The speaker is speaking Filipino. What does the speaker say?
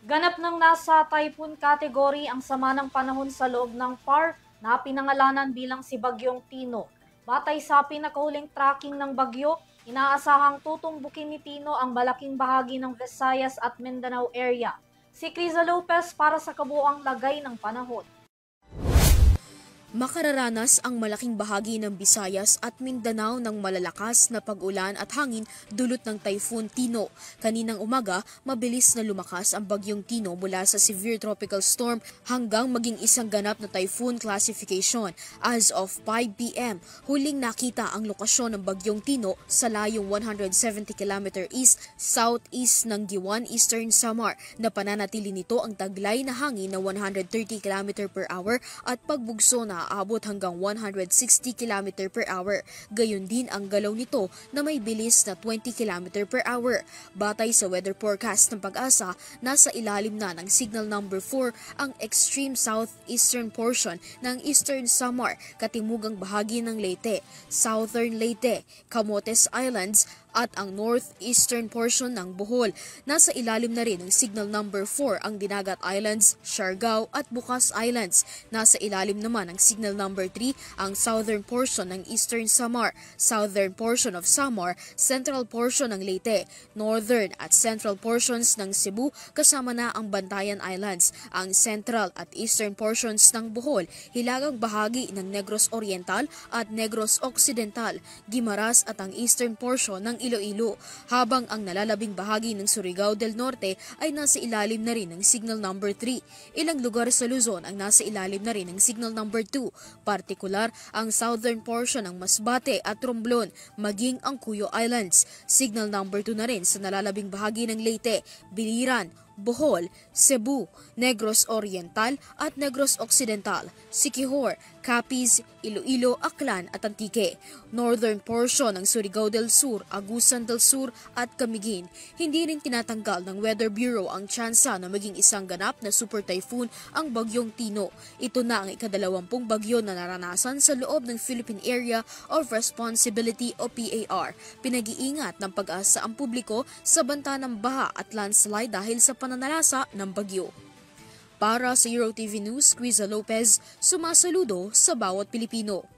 Ganap ng nasa typhoon category ang sama ng panahon sa loob ng PAR na pinangalanan bilang si Bagyong Tino. Batay sa pinakahuling tracking ng bagyo, inaasahang tutumbukin ni Tino ang malaking bahagi ng Visayas at Mindanao area. Si Criza Lopez para sa kabuuang lagay ng panahon. Makararanas ang malaking bahagi ng Visayas at Mindanao ng malalakas na pag-ulan at hangin dulot ng Typhoon Tino. Kaninang umaga, mabilis na lumakas ang Bagyong Tino mula sa severe tropical storm hanggang maging isang ganap na typhoon classification. As of 5 p.m., huling nakita ang lokasyon ng Bagyong Tino sa layong 170 km east-southeast ng Giwan, Eastern Samar na pananatili nito ang taglay na hangin na 130 km per hour at pagbugso na aabot hanggang 160 km per hour. Gayon din ang galaw nito na may bilis na 20 km per hour. Batay sa weather forecast ng Pag-asa, nasa ilalim na ng signal number 4 ang extreme southeastern portion ng Eastern Samar, katimugang bahagi ng Leyte, Southern Leyte, Camotes Islands at ang northeastern portion ng Bohol. Nasa ilalim na rin ng signal number 4 ang Dinagat Islands, Siargao at Bukas Islands. Nasa ilalim naman ng signal number 3 ang southern portion ng Eastern Samar, southern portion of Samar, central portion ng Leyte, northern at central portions ng Cebu kasama na ang Bantayan Islands, ang central at eastern portions ng Bohol, hilagang bahagi ng Negros Oriental at Negros Occidental, Guimaras at ang eastern portion ng Iloilo, habang ang nalalabing bahagi ng Surigao del Norte ay nasa ilalim na rin ng signal number 3. Ilang lugar sa Luzon ang nasa ilalim na rin ng signal number 2, partikular ang southern portion ng Masbate at Romblon, maging ang Cuyo Islands. Signal number 2 na rin sa nalalabing bahagi ng Leyte, Biliran, Bohol, Cebu, Negros Oriental at Negros Occidental, Siquijor, Capiz, Iloilo, Aklan at Antique. Northern portion ng Surigao del Sur, Agusan del Sur at Camiguin. Hindi rin tinatanggal ng Weather Bureau ang tsansa na maging isang ganap na super typhoon ang Bagyong Tino. Ito na ang ika-20 bagyo na naranasan sa loob ng Philippine Area of Responsibility o PAR. Pinag-iingat ng Pag-asa ang publiko sa banta ng baha at landslide dahil sa pananalasa ng bagyo. Para sa EuroTV News, Criza Lopez, sumasaludo sa bawat Pilipino.